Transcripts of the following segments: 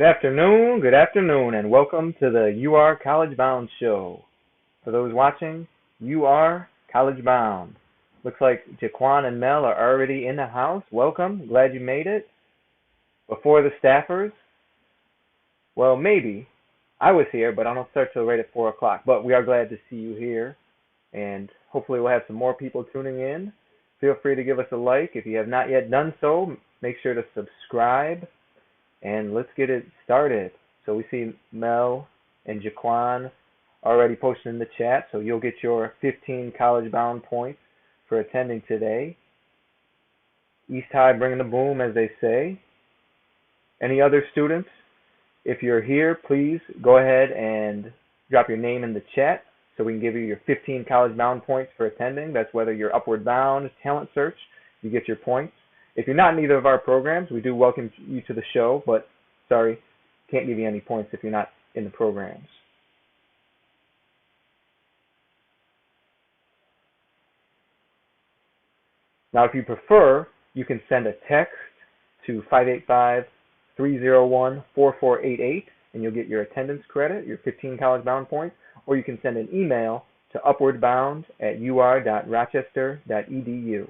Good afternoon, and welcome to the You Are College Bound show. For those watching, you are college bound. Looks like Jaquan and Mel are already in the house. Welcome, glad you made it. Before the staffers, well, maybe. I was here, but I don't start till right at 4 o'clock. But we are glad to see you here, and hopefully we'll have some more people tuning in. Feel free to give us a like. If you have not yet done so, make sure to subscribe. And let's get it started. So we see Mel and Jaquan already posted in the chat, so you'll get your 15 college-bound points for attending today. East High bringing the boom, as they say. Any other students? If you're here, please go ahead and drop your name in the chat so we can give you your 15 college-bound points for attending. That's whether you're upward bound, talent search, you get your points. If you're not in either of our programs, we do welcome you to the show, but sorry, can't give you any points if you're not in the programs. Now, if you prefer, you can send a text to 585-301-4488, and you'll get your attendance credit, your 15 college-bound points, or you can send an email to upwardbound@ur.rochester.edu.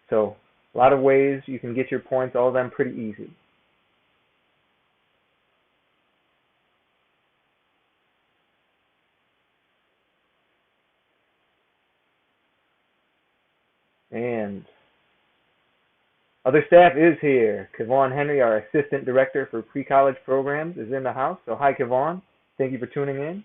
So, a lot of ways you can get your points, all of them pretty easy. And other staff is here. Kevon Henry, our Assistant Director for Pre-College Programs, is in the house. So hi, Kevon. Thank you for tuning in.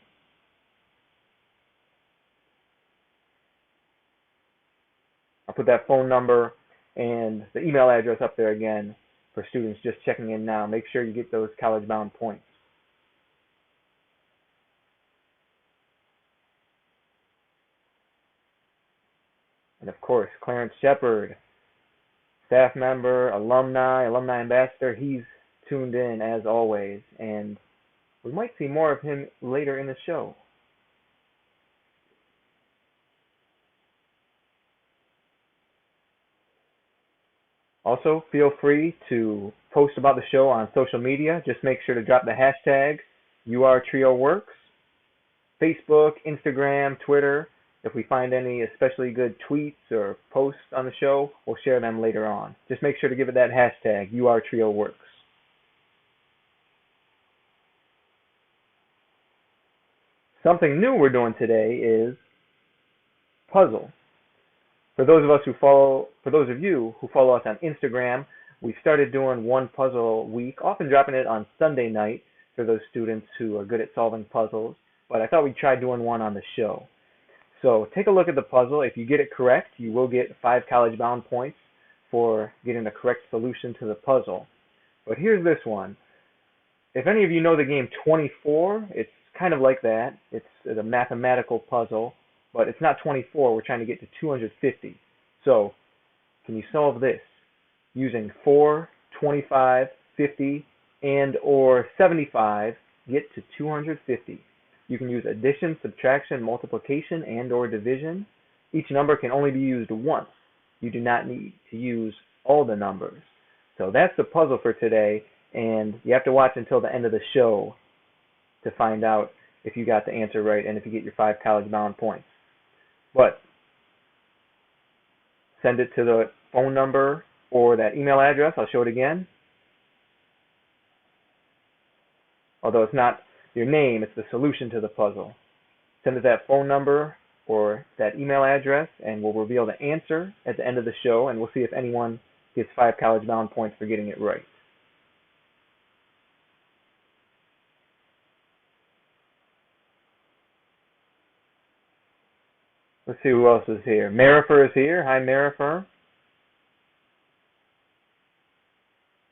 I'll put that phone number and the email address up there again for students just checking in now. Make sure you get those college-bound points. And of course, Clarence Shepard, staff member, alumni ambassador, he's tuned in as always, and we might see more of him later in the show. Also, feel free to post about the show on social media. Just make sure to drop the hashtag URTrioWorks, Facebook, Instagram, Twitter. If we find any especially good tweets or posts on the show, we'll share them later on. Just make sure to give it that hashtag URTrioWorks. Something new we're doing today is puzzle. For those of you who follow us on Instagram, we've started doing one puzzle a week, often dropping it on Sunday night for those students who are good at solving puzzles. But I thought we'd try doing one on the show. So take a look at the puzzle. If you get it correct, you will get 5 college-bound points for getting the correct solution to the puzzle. But here's this one. If any of you know the game 24, it's kind of like that. It's a mathematical puzzle. But it's not 24, we're trying to get to 250. So, can you solve this? Using 4, 25, 50, and or 75, get to 250. You can use addition, subtraction, multiplication, and or division. Each number can only be used once. You do not need to use all the numbers. So that's the puzzle for today, and you have to watch until the end of the show to find out if you got the answer right and if you get your 5 college-bound points. But send it to the phone number or that email address. I'll show it again. Although it's not your name, it's the solution to the puzzle. Send it to that phone number or that email address, and we'll reveal the answer at the end of the show, and we'll see if anyone gets 5 college-bound points for getting it right. Let's see who else is here. Marifer is here. Hi, Marifer.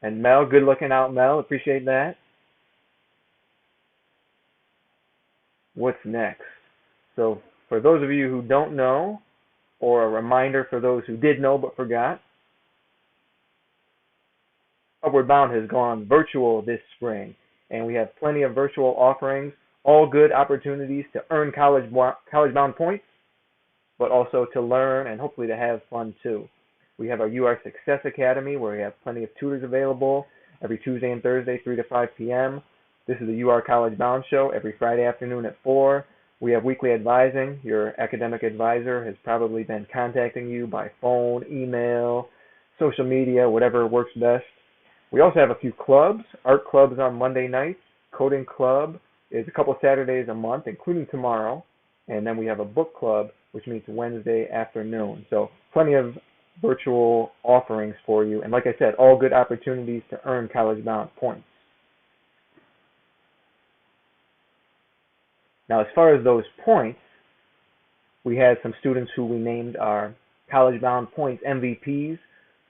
And Mel, good looking out, Mel. Appreciate that. What's next? So, for those of you who don't know, or a reminder for those who did know but forgot, Upward Bound has gone virtual this spring, and we have plenty of virtual offerings, all good opportunities to earn college-bound points, but also to learn and hopefully to have fun too. We have our UR Success Academy where we have plenty of tutors available, every Tuesday and Thursday, 3 to 5 p.m. This is the You Are College Bound Show every Friday afternoon at 4. We have weekly advising. Your academic advisor has probably been contacting you by phone, email, social media, whatever works best. We also have a few clubs. Art clubs on Monday nights. Coding club is a couple Saturdays a month, including tomorrow. And then we have a book club, which meets Wednesday afternoon. So plenty of virtual offerings for you. And like I said, all good opportunities to earn college-bound points. Now, as far as those points, we had some students who we named our college-bound points MVPs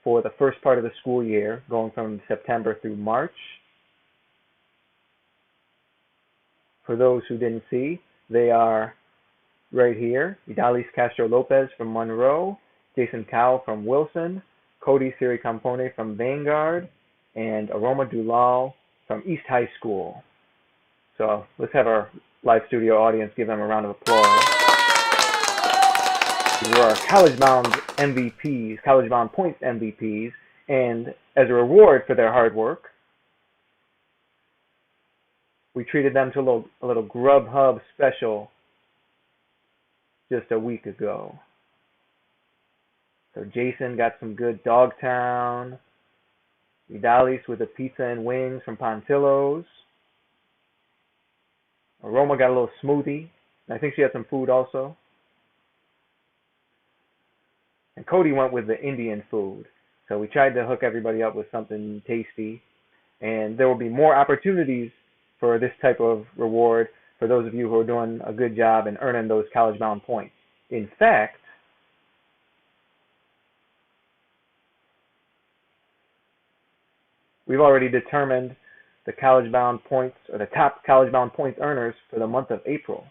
for the first part of the school year, going from September through March. For those who didn't see, they are right here. Idalis Castro Lopez from Monroe, Jason Cowell from Wilson, Cody Siricampone from Vanguard, and Aroma Dulal from East High School. So let's have our live studio audience give them a round of applause. These were our college-bound MVPs, college-bound points MVPs, and as a reward for their hard work, we treated them to a little Grubhub special just a week ago. So Jason got some good Dogtown, Idalis with a pizza and wings from Pontillo's. Aroma got a little smoothie. I think she had some food also. And Cody went with the Indian food. So we tried to hook everybody up with something tasty. And there will be more opportunities for this type of reward for those of you who are doing a good job and earning those college-bound points. In fact, we've already determined the college-bound points, or the top college-bound points earners for the month of April.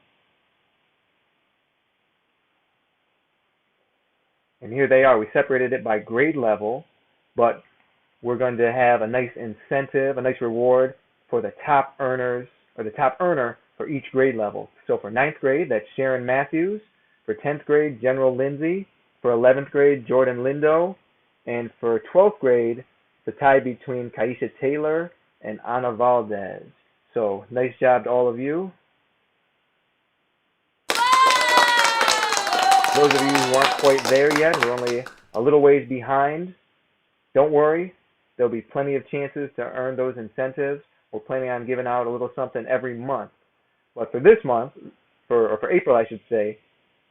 And here they are. We separated it by grade level, but we're going to have a nice incentive, a nice reward for the top earners, or the top earner for each grade level. So for 9th grade, that's Sharon Matthews. For 10th grade, General Lindsay. For 11th grade, Jordan Lindo. And for 12th grade, the tie between Kaisha Taylor and Ana Valdez. So nice job to all of you. Those of you who aren't quite there yet, we're only a little ways behind. Don't worry, there'll be plenty of chances to earn those incentives. We're planning on giving out a little something every month. But for this month, for April I should say,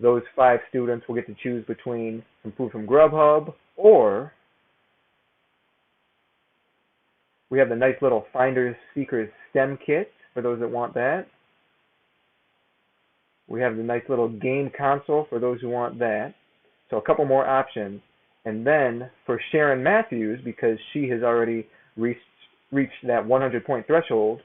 those 5 students will get to choose between some food from Grubhub, or we have the nice little Finders Seekers STEM kit for those that want that. We have the nice little game console for those who want that. So a couple more options. And then for Sharon Matthews, because she has already reached that 100-point threshold,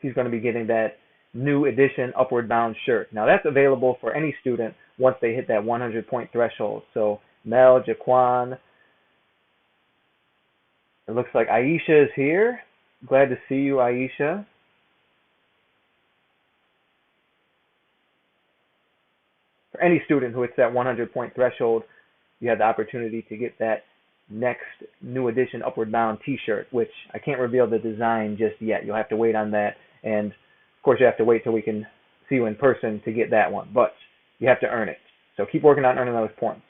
she's going to be getting that new edition Upward Bound shirt. Now that's available for any student once they hit that 100-point threshold. So Mel, Jaquan, it looks like Aisha is here. Glad to see you, Aisha. For any student who hits that 100-point threshold, you have the opportunity to get that next new edition Upward Bound t-shirt, which I can't reveal the design just yet. You'll have to wait on that. And of course, you have to wait till we can see you in person to get that one. But you have to earn it. So keep working on earning those points.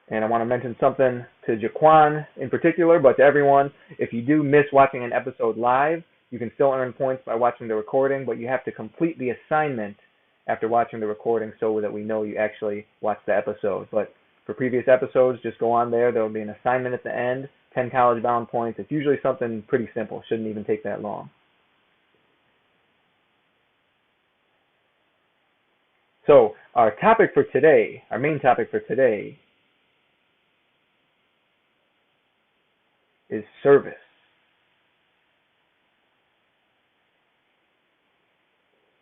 And I want to mention something to Jaquan in particular, but to everyone, if you do miss watching an episode live, you can still earn points by watching the recording, but you have to complete the assignment after watching the recording so that we know you actually watched the episode. But for previous episodes, just go on there. There will be an assignment at the end, 10 college-bound points. It's usually something pretty simple. Shouldn't even take that long. So our topic for today, our main topic for today, is service.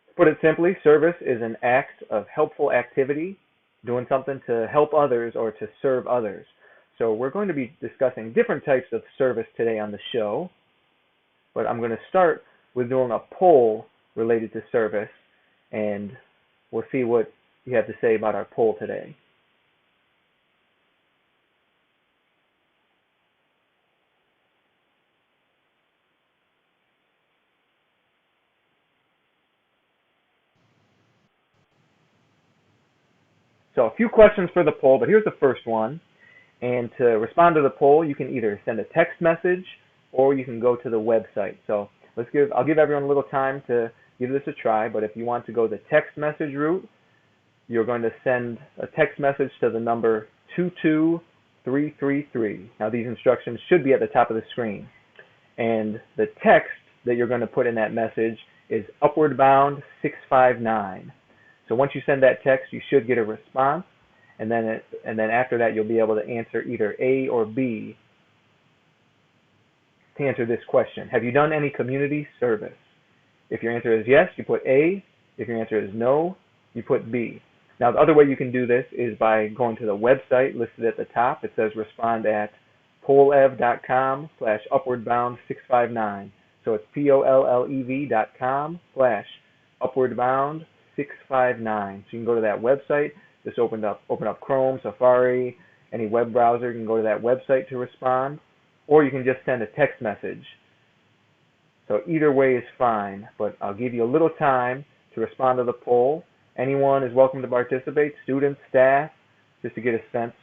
To put it simply, service is an act of helpful activity, doing something to help others or to serve others. So we're going to be discussing different types of service today on the show. but I'm going to start with doing a poll related to service, and we'll see what you have to say about our poll today. So a few questions for the poll, but here's the first one. And to respond to the poll, you can either send a text message or you can go to the website. So I'll give everyone a little time to give this a try, but if you want to go the text message route, you're going to send a text message to the number 22333. Now these instructions should be at the top of the screen. And the text that you're going to put in that message is Upward Bound 659. So once you send that text, you should get a response, and then after that, you'll be able to answer either A or B to answer this question. Have you done any community service? If your answer is yes, you put A. If your answer is no, you put B. Now, the other way you can do this is by going to the website listed at the top. It says respond at pollev.com/upwardbound659. So it's pollev.com/upwardbound659. So you can go to that website. Just open up Chrome, Safari, any web browser. You can go to that website to respond, or you can just send a text message. So either way is fine, but I'll give you a little time to respond to the poll. Anyone is welcome to participate, students, staff, just to get a sense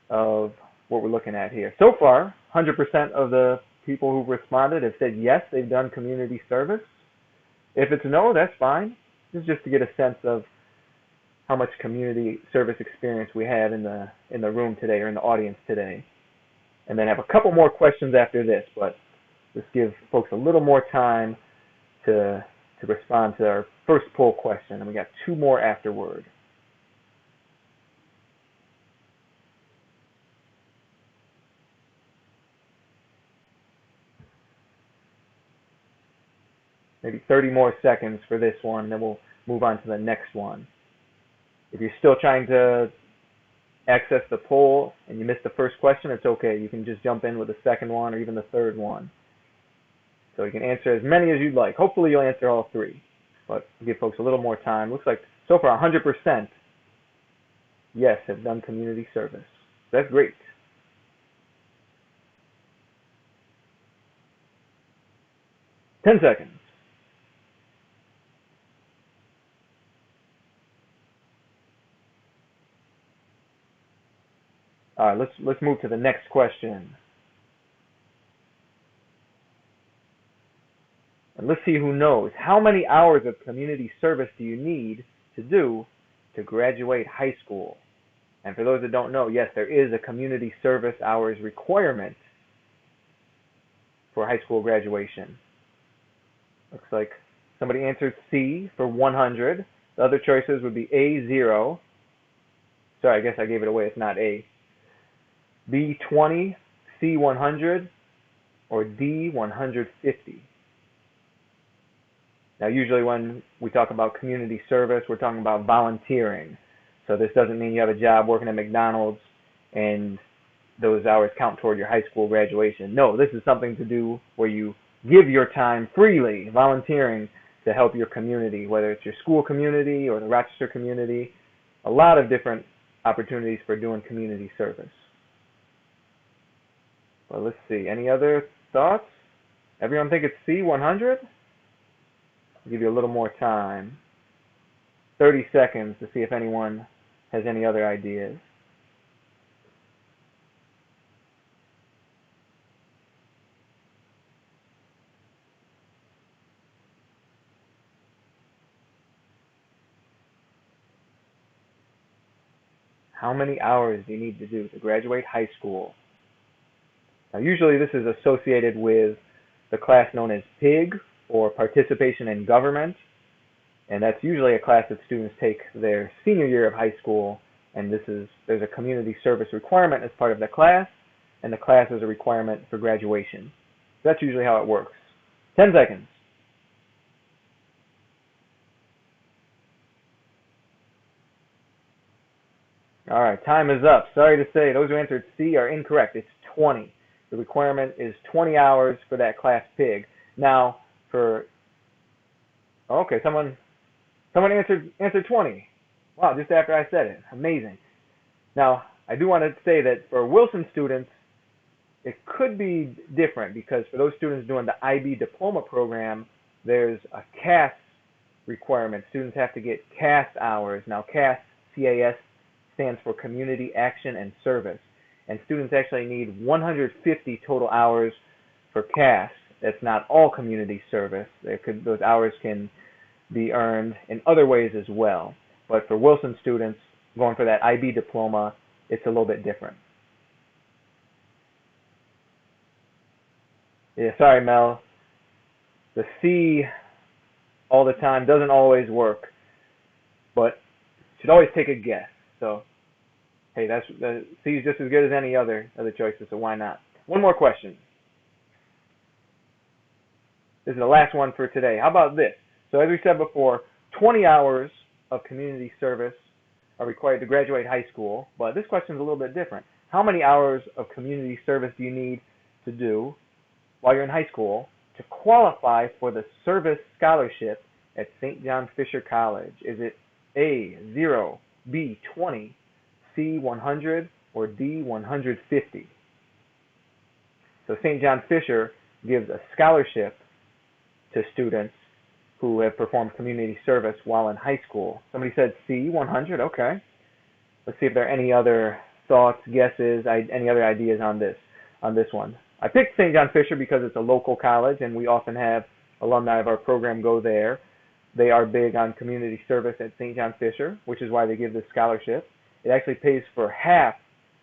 of what we're looking at here. So far, 100% of the people who've responded have said yes, they've done community service. If it's no, that's fine. This is just to get a sense of how much community service experience we have in the room today or in the audience today. And then have a couple more questions after this, but let's give folks a little more time to respond to our first poll question, and we got two more afterward. Maybe 30 more seconds for this one, and then we'll move on to the next one. If you're still trying to access the poll and you missed the first question, it's okay. You can just jump in with the second one or even the third one. So you can answer as many as you'd like. Hopefully you'll answer all three, but we'll give folks a little more time. Looks like so far 100% yes have done community service. That's great. Ten seconds. All right, let's move to the next question. And let's see who knows. How many hours of community service do you need to do to graduate high school? And for those that don't know, yes, there is a community service hours requirement for high school graduation. Looks like somebody answered C for 100. The other choices would be A, 0. Sorry, I guess I gave it away. It's not A. B, 20, C, 100, or D, 150. Now, usually when we talk about community service, we're talking about volunteering. So this doesn't mean you have a job working at McDonald's and those hours count toward your high school graduation. No, this is something to do where you give your time freely, volunteering to help your community, whether it's your school community or the Rochester community. A lot of different opportunities for doing community service. Well, let's see. Any other thoughts? Everyone think it's C, 100? I'll give you a little more time. 30 seconds to see if anyone has any other ideas. How many hours do you need to do to graduate high school? Now, usually this is associated with the class known as PIG, or Participation in Government, and that's usually a class that students take their senior year of high school, and there's a community service requirement as part of the class, and the class is a requirement for graduation. So that's usually how it works. 10 seconds. All right, time is up. Sorry to say, those who answered C are incorrect. It's 20. The requirement is 20 hours for that class PIG. Now, for okay, someone answered 20. Wow, just after I said it. Amazing. Now, I do want to say that for Wilson students, it could be different because for those students doing the IB diploma program, there's a CAS requirement. Students have to get CAS hours. Now, CAS, CAS stands for Community Action and Service. And students actually need 150 total hours for CAS. That's not all community service. Those hours can be earned in other ways as well. But for Wilson students going for that IB diploma, it's a little bit different. Yeah, sorry, Mel. The C all the time doesn't always work, but you should always take a guess. So, hey, the C is just as good as any other choices, so why not? One more question. This is the last one for today. How about this? So as we said before, 20 hours of community service are required to graduate high school, but this question is a little bit different. How many hours of community service do you need to do while you're in high school to qualify for the service scholarship at St. John Fisher College? Is it A, 0, B, 20, C, 100, or D, 150? So St. John Fisher gives a scholarship to students who have performed community service while in high school. Somebody said C, 100. Okay. Let's see if there are any other thoughts, guesses, any other ideas on this one. I picked St. John Fisher because it's a local college, and we often have alumni of our program go there. They are big on community service at St. John Fisher, which is why they give this scholarship. It actually pays for half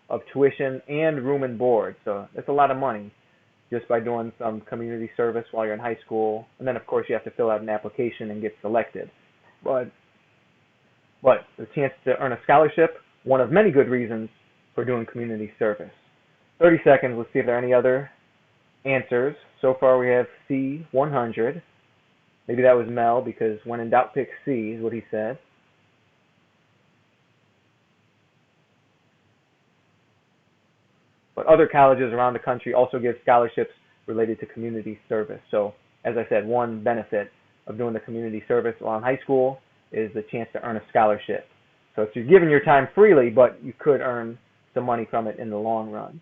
of tuition and room and board, so that's a lot of money just by doing some community service while you're in high school. And then, of course, you have to fill out an application and get selected. But the chance to earn a scholarship, one of many good reasons for doing community service. 30 seconds. Let's see if there are any other answers. So far, we have C, 100. Maybe that was Mel, because when in doubt, pick C is what he said. But other colleges around the country also give scholarships related to community service. So, as I said, one benefit of doing the community service while in high school is the chance to earn a scholarship. So it's you're giving your time freely, but you could earn some money from it in the long run.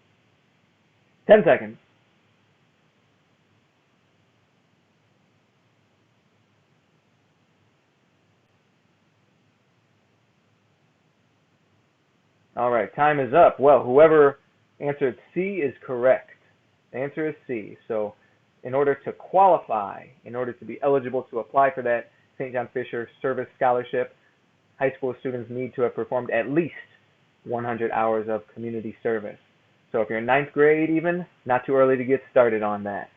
10 seconds. All right, time is up. Well, whoever answered C is correct. The answer is C. So in order to qualify, in order to be eligible to apply for that St. John Fisher Service Scholarship, high school students need to have performed at least 100 hours of community service. So if you're in ninth grade even, not too early to get started on that.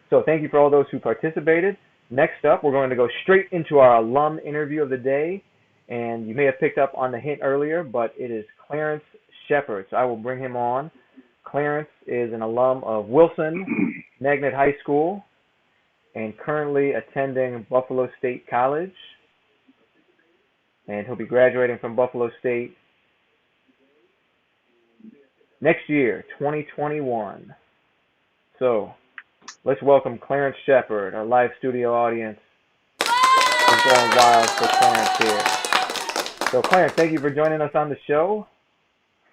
So thank you for all those who participated. Next up, we're going to go straight into our alum interview of the day. And you may have picked up on the hint earlier, but it is Clarence Shepard. So I will bring him on. Clarence is an alum of Wilson Magnet High School and currently attending Buffalo State College. And he'll be graduating from Buffalo State next year, 2021. So let's welcome Clarence Shepard, our live studio audience. It's going wild for Clarence here. So Clarence, thank you for joining us on the show.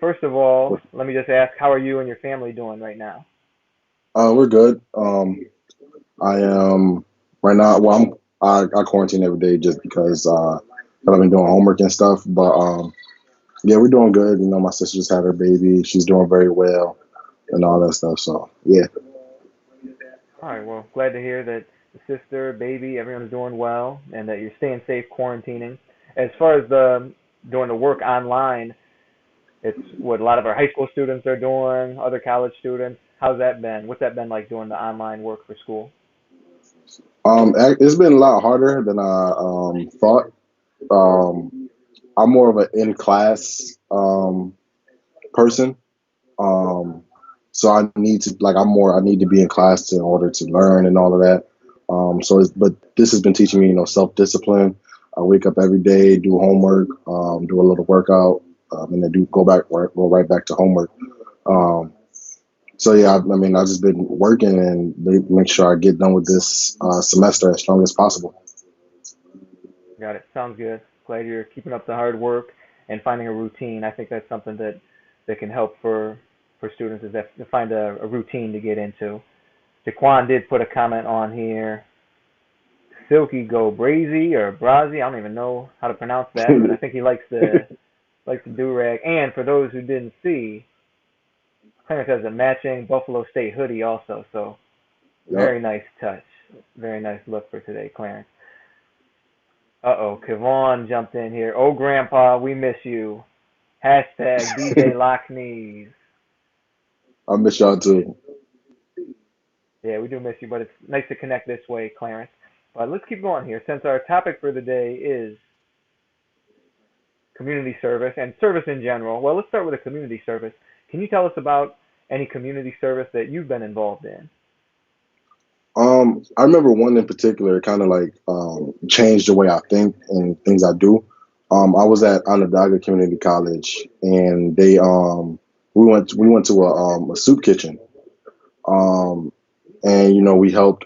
First of all, let me just ask, how are you and your family doing right now? We're good. I am right now. Well, I quarantine every day just because I've been doing homework and stuff. But yeah, we're doing good. You know, my sister just had her baby. She's doing very well and all that stuff. So yeah. All right, well, glad to hear that the sister, baby, everyone's doing well and that you're staying safe quarantining. As far as doing the work online, it's what a lot of our high school students are doing, other college students. How's that been? What's that been like doing the online work for school? It's been a lot harder than I thought. Um, I'm more of an in class person. Um, so I need to I need to be in class in order to learn and all of that. But this has been teaching me, self discipline. I wake up every day, do homework, do a little workout, and then go right back to homework. Um, So yeah, I mean, I've just been working and make sure I get done with this semester as strong as possible. Got it. Sounds good. Glad you're keeping up the hard work and finding a routine. I think that's something that can help for students is that to find a routine to get into. Jaquan did put a comment on here. Silky go brazy or brazy. I don't even know how to pronounce that, but I think he likes the do rag. And for those who didn't see, Clarence has a matching Buffalo State hoodie also. So Yep. very nice touch. Very nice look for today, Clarence. Uh-oh, Kevon jumped in here. Oh, Grandpa, we miss you. Hashtag DJ Locknees. I miss y'all too. Yeah, we do miss you, but it's nice to connect this way, Clarence. But let's keep going here. Since our topic for the day is community service and service in general, well, let's start with a community service. Can you tell us about any community service that you've been involved in? I remember one in particular kind of like changed the way I think and things I do. I was at Onondaga Community College, and we went to a soup kitchen, um, and we helped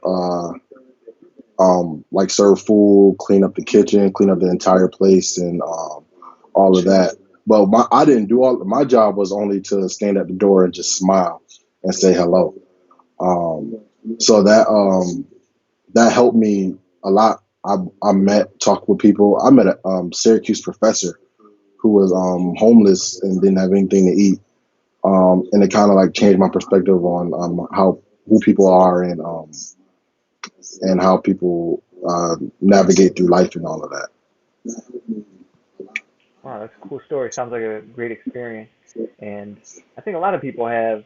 like serve food, clean up the kitchen, clean up the entire place, and all of that. But I didn't do all. My job was only to stand at the door and just smile and say hello. Um, so that helped me a lot. I talked with people. I met a Syracuse professor who was homeless and didn't have anything to eat, and it kind of like changed my perspective on how who people are and how people navigate through life and all of that. Wow, that's a cool story. Sounds like a great experience. And I think a lot of people have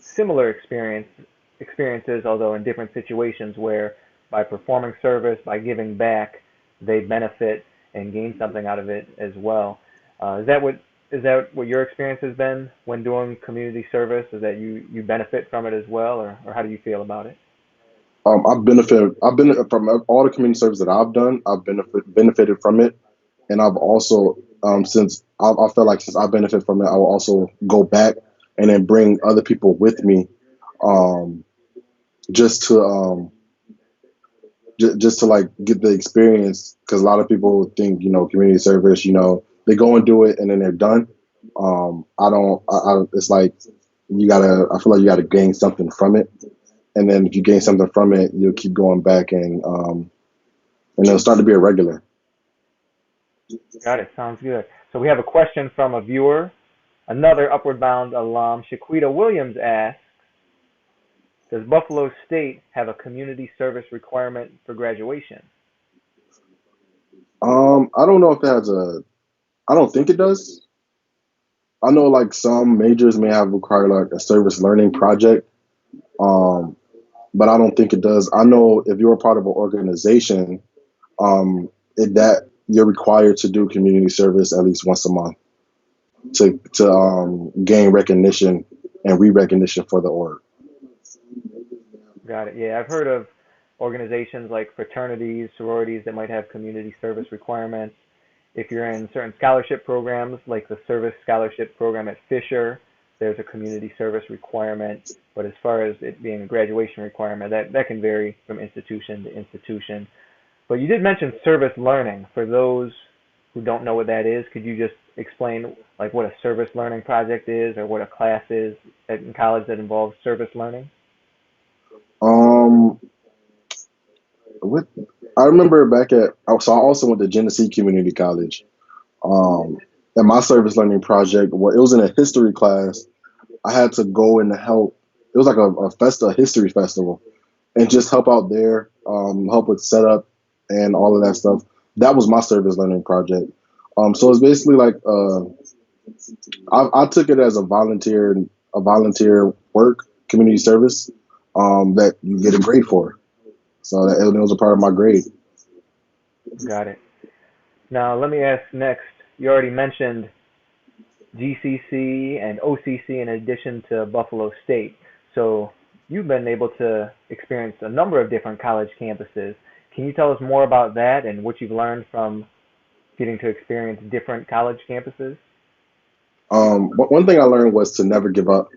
similar experiences, although in different situations, where by performing service, by giving back, they benefit and gain something out of it as well. Is that what your experience has been when doing community service? Is that you benefit from it as well, or how do you feel about it? I've benefited from all the community service that I've done. I've benefited from it, and I've also since I feel like since I benefit from it, I will also go back and then bring other people with me, um, just to just to like get the experience. Because a lot of people think community service, they go and do it and then they're done. I don't. It's like you gotta. I feel like you gotta gain something from it, and then if you gain something from it, you'll keep going back and it'll start to be a regular. Got it. Sounds good. So we have a question from a viewer. Another Upward Bound alum, Shaquita Williams asks, does Buffalo State have a community service requirement for graduation? I don't know if it has a. I don't think it does. I know like some majors may have required like a service learning project, um, but I don't think it does. I know if you're a part of an organization, that you're required to do community service at least once a month to gain recognition and re-recognition for the org. Got it. Yeah, I've heard of organizations like fraternities, sororities that might have community service requirements. If you're in certain scholarship programs, like the service scholarship program at Fisher, there's a community service requirement. But as far as it being a graduation requirement, that can vary from institution to institution. But you did mention service learning. For those who don't know what that is, could you just explain like what a service learning project is or what a class is in college that involves service learning? Um, with I remember back at so I also went to Genesee Community College. Um, and my service learning project, well, it was in a history class. I had to go and help. It was like a history festival, and just help out there, help with setup and all of that stuff. That was my service learning project. So it's basically like I took it as a volunteer work community service that you get a grade for. So it was a part of my grade. Got it. Now, let me ask next. You already mentioned GCC and OCC in addition to Buffalo State. So you've been able to experience a number of different college campuses. Can you tell us more about that and what you've learned from getting to experience different college campuses? But one thing I learned was to never give up.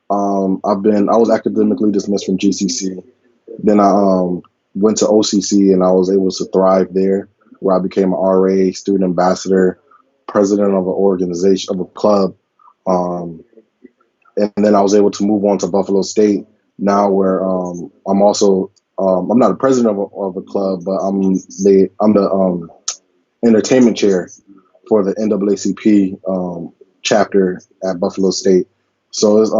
I was academically dismissed from GCC. Then I went to OCC and I was able to thrive there, where I became an RA, student ambassador, president of an organization of a club, um, and then I was able to move on to Buffalo State now, where I'm also I'm not a president of a club, but I'm the entertainment chair for the NAACP chapter at Buffalo State. So it's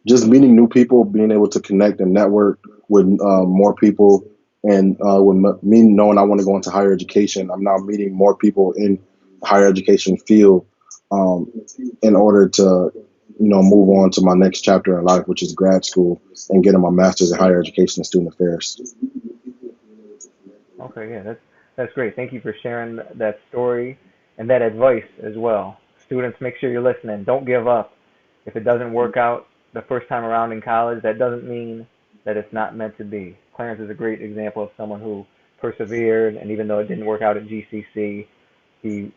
just meeting new people, being able to connect and network with more people, and with me knowing I want to go into higher education, I'm now meeting more people in the higher education field um, in order to, move on to my next chapter in life, which is grad school and getting my master's in higher education and student affairs. Okay, yeah, that's great. Thank you for sharing that story and that advice as well. Students, make sure you're listening. Don't give up. If it doesn't work out the first time around in college, that doesn't mean that it's not meant to be. Clarence is a great example of someone who persevered, and even though it didn't work out at GCC, he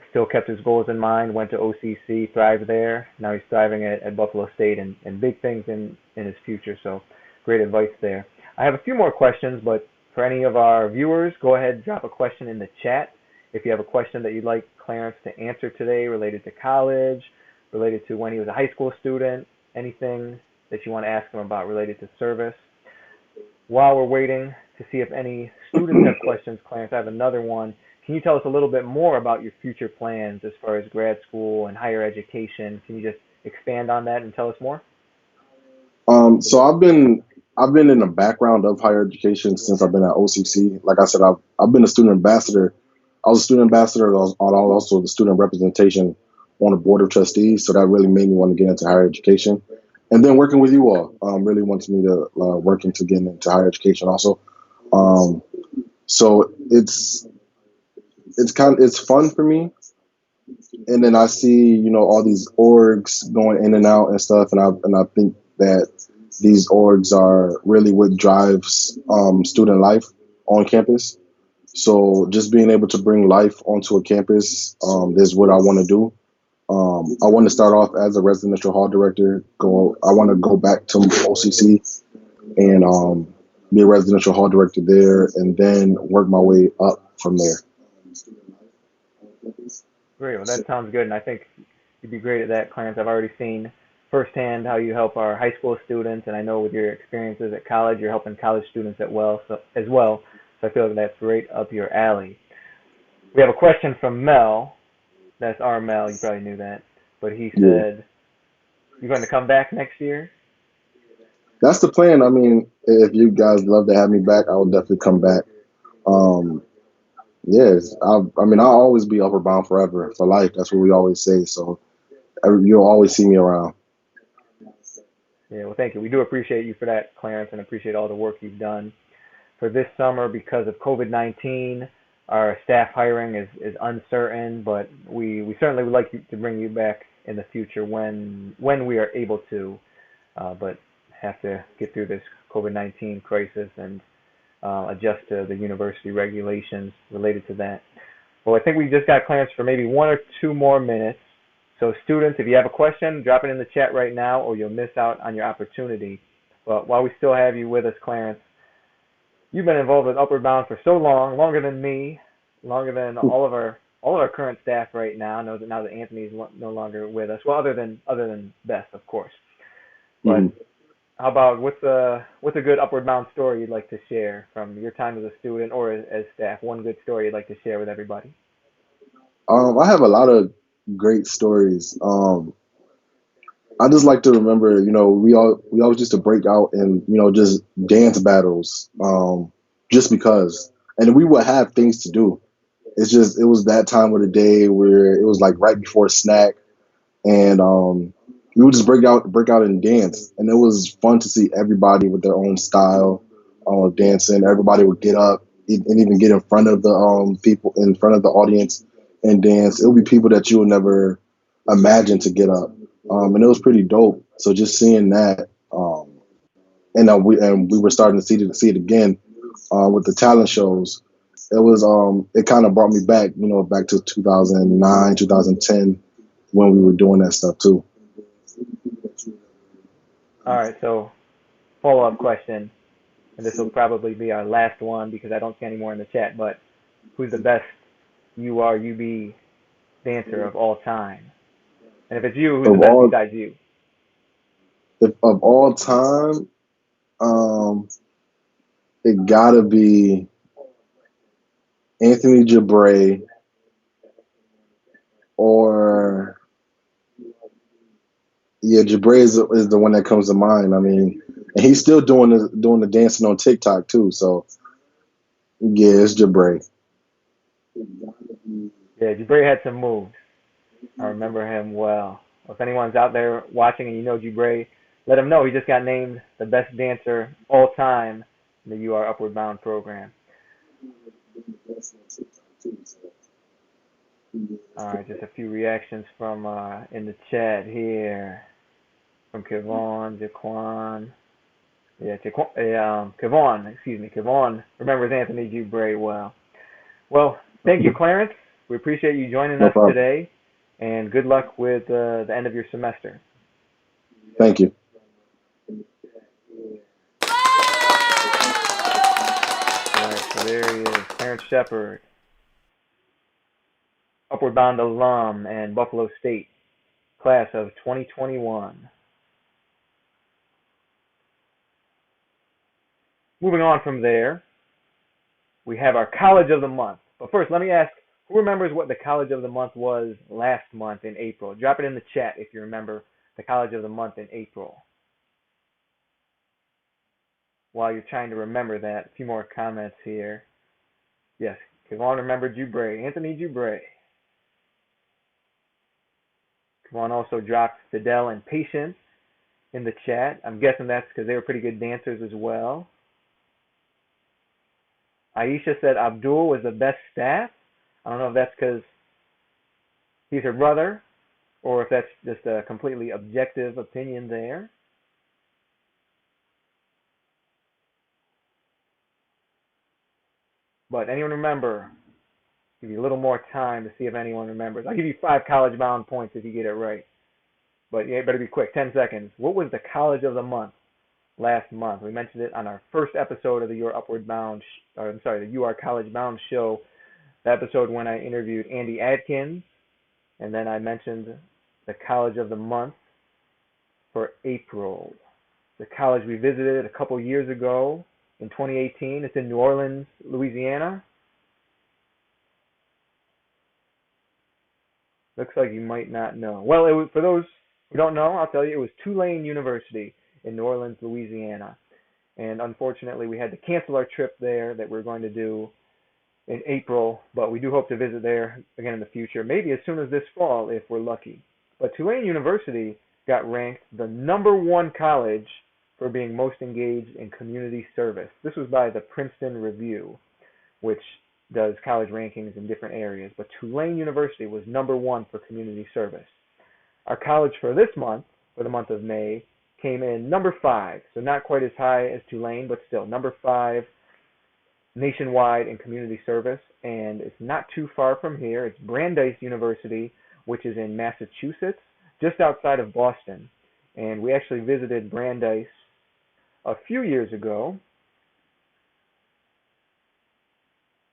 still kept his goals in mind, went to OCC, thrived there. Now he's thriving at Buffalo State and big things in his future. So great advice there. I have a few more questions, but for any of our viewers, go ahead, drop a question in the chat. If you have a question that you'd like Clarence to answer today related to college, related to when he was a high school student, anything that you want to ask him about related to service. While we're waiting to see if any students have questions, Clarence, I have another one. Can you tell us a little bit more about your future plans as far as grad school and higher education? Can you just expand on that and tell us more? So I've been in the background of higher education since I've been at OCC. Like I said, I've been a student ambassador. I was a student ambassador. I was also the student representation on the board of trustees. So that really made me want to get into higher education. And then working with you all really wants me to work into getting into higher education also. Um, so it's fun for me. And then I see, all these orgs going in and out and stuff, and I think that these orgs are really what drives student life on campus. So just being able to bring life onto a campus is what I want to do. I want to start off as a residential hall director. I want to go back to OCC and be a residential hall director there, and then work my way up from there. Great. Well, that sounds good, and I think you'd be great at that, Clarence. I've already seen firsthand how you help our high school students, and I know with your experiences at college, you're helping college students as well. So I feel like that's right up your alley. We have a question from Mel. That's our Mel. You probably knew that, but he Yeah, said, "You're going to come back next year?" that's the plan. I mean, if you guys love to have me back, I will definitely come back. Um, yes, I mean, I'll always be upper bound forever for life. That's what we always say. So you'll always see me around. Yeah. Well, thank you. We do appreciate you for that, Clarence, and appreciate all the work you've done for this summer because of COVID-19. Our staff hiring is uncertain, but we certainly would like to bring you back in the future when we are able to, but have to get through this COVID-19 crisis and adjust to the university regulations related to that. Well, I think we just got Clarence for maybe 1 or 2 more minutes. So students, if you have a question, drop it in the chat right now or you'll miss out on your opportunity. But while we still have you with us, Clarence, you've been involved with Upward Bound for so long, longer than me, longer than all of our current staff right now. Now that Anthony's no longer with us. Well, other than Beth, of course. But Mhm. how about what's a good Upward Bound story you'd like to share from your time as a student or as staff? One good story you'd like to share with everybody. I have a lot of great stories. I just like to remember, we always used to break out in, just dance battles, just because, and we would have things to do. It was that time of the day where it was like right before snack, and we would just break out and dance, and it was fun to see everybody with their own style of dancing. Everybody would get up and even get in front of the people in front of the audience and dance. It would be people that you would never imagine to get up, and it was pretty dope. So just seeing that, and we were starting to see it again with the talent shows. It kind of brought me back, back to 2009, 2010 when we were doing that stuff too. All right, so follow-up question, and this will probably be our last one because I don't see any more in the chat, but who's the best UB dancer of all time? And if it's you, who's the Of best all, besides you? of all time, um, it gotta be Anthony Jabray or yeah, Jabray is the one that comes to mind. I mean, and he's still doing the dancing on TikTok too. So yeah, it's Jabray. Yeah, Jubray had some moves. I remember him well. If anyone's out there watching and you know Jubray, let him know he just got named the best dancer all time in the You Are Upward Bound program. All right, just a few reactions from in the chat here from Kevon, Jaquan. Yeah, Kevon, excuse me. Kevon remembers Anthony Jubray well. Well, thank you, Clarence. We appreciate you joining No us problem. today, and good luck with the end of your semester. Thank you. All right, so there he is, Clarence Shepard, Upward Bound alum and Buffalo State, class of 2021. Moving on from there, we have our College of the Month. But first, let me ask, who remembers what the College of the Month was last month in April? Drop it in the chat if you remember the College of the Month in April. While you're trying to remember that, a few more comments here. Yes, Kevon remembered Jubray, Anthony Jubray. Kevon also dropped Fidel and Patience in the chat. I'm guessing that's because they were pretty good dancers as well. Aisha said Abdul was the best staff. I don't know if that's because he's her brother or if that's just a completely objective opinion there. But anyone remember? Give you a little more time to see if anyone remembers. I'll give you 5 college bound points if you get it right. But yeah, better be quick. 10 seconds. What was the College of the Month last month? We mentioned it on our first episode of the the You Are College Bound show. The episode when I interviewed Andy Adkins, and then I mentioned the College of the Month for April. The college we visited a couple years ago in 2018. It's in New Orleans, Louisiana. Looks like you might not know. Well, it was, for those who don't know, I'll tell you, it was Tulane University in New Orleans, Louisiana. And unfortunately, we had to cancel our trip there that we were going to do in April, but we do hope to visit there again in the future, maybe as soon as this fall if we're lucky. But Tulane University got ranked the #1 college for being most engaged in community service. This was by the Princeton Review, which does college rankings in different areas, but Tulane University was #1 for community service. Our college for this month, for the month of May, came in #5, so not quite as high as Tulane, but still #5 nationwide in community service, and it's not too far from here. It's Brandeis University, which is in Massachusetts, just outside of Boston, and we actually visited Brandeis a few years ago,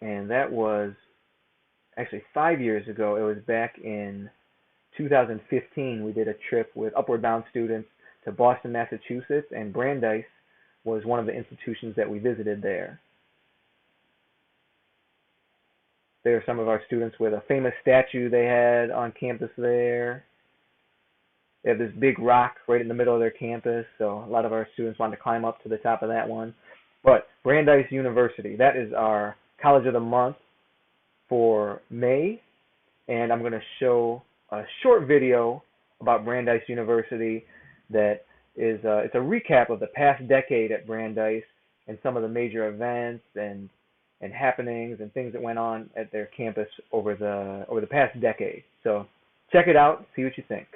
and that was actually 5 years ago. It was back in 2015. We did a trip with Upward Bound students to Boston, Massachusetts, and Brandeis was one of the institutions that we visited there. There are some of our students with a famous statue they had on campus there. They have this big rock right in the middle of their campus, so a lot of our students wanted to climb up to the top of that one. But Brandeis University, that is our College of the Month for May, and I'm going to show a short video about Brandeis University that is it's a recap of the past decade at Brandeis and some of the major events and happenings and things that went on at their campus over the past decade. So check it out, see what you think.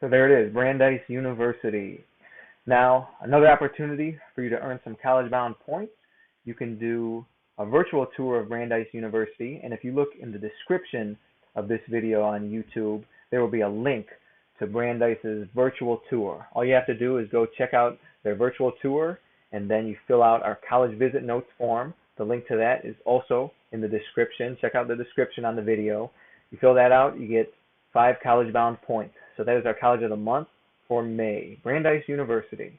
So there it is, Brandeis University. Now, another opportunity for you to earn some college-bound points. You can do a virtual tour of Brandeis University, and if you look in the description of this video on YouTube, there will be a link to Brandeis's virtual tour. All you have to do is go check out their virtual tour, and then you fill out our college visit notes form. The link to that is also in the description. Check out the description on the video. You fill that out, you get 5 college-bound points. So that is our college of the month for May, Brandeis University.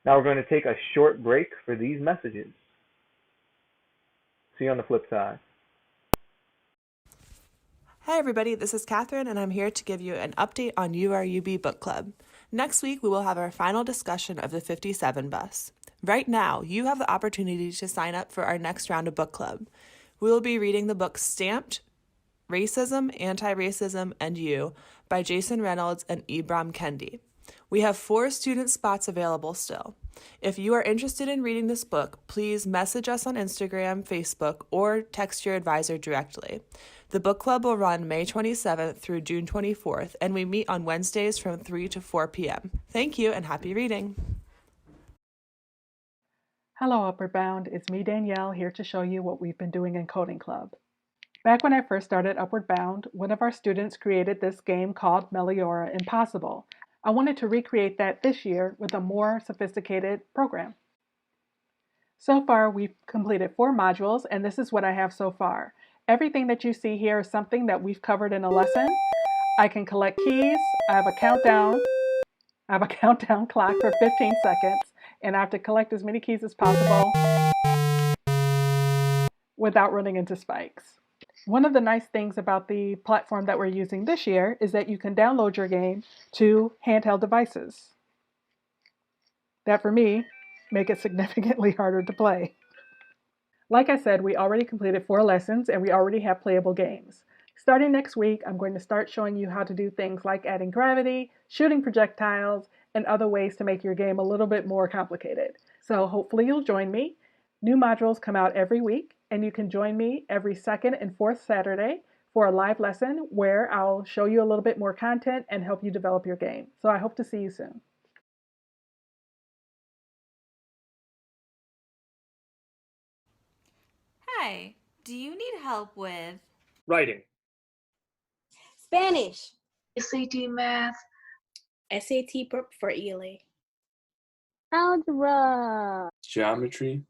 Now we're going to take a short break for these messages. See you on the flip side. Hi everybody, this is Catherine and I'm here to give you an update on URUB Book Club. Next week we will have our final discussion of the 57 bus. Right now, you have the opportunity to sign up for our next round of book club. We will be reading the book Stamped, Racism, Anti-Racism, and You by Jason Reynolds and Ibram Kendi. We have 4 student spots available still. If you are interested in reading this book, please message us on Instagram, Facebook, or text your advisor directly. The book club will run May 27th through June 24th, and we meet on Wednesdays from 3 to 4 p.m. Thank you and happy reading. Hello Upward Bound, it's me Danielle here to show you what we've been doing in Coding Club. Back when I first started Upward Bound, one of our students created this game called Meliora Impossible. I wanted to recreate that this year with a more sophisticated program. So far, we've completed 4 modules, and this is what I have so far. Everything that you see here is something that we've covered in a lesson. I can collect keys. I have a countdown clock for 15 seconds, and I have to collect as many keys as possible without running into spikes. One of the nice things about the platform that we're using this year is that you can download your game to handheld devices. That, for me, make it significantly harder to play. Like I said, we already completed 4 lessons and we already have playable games. Starting next week, I'm going to start showing you how to do things like adding gravity, shooting projectiles, and other ways to make your game a little bit more complicated. So hopefully you'll join me. New modules come out every week, and you can join me every 2nd and 4th Saturday for a live lesson where I'll show you a little bit more content and help you develop your game. So I hope to see you soon. Hi, do you need help with writing, Spanish, SAT math, SAT prep for ELA, algebra, geometry,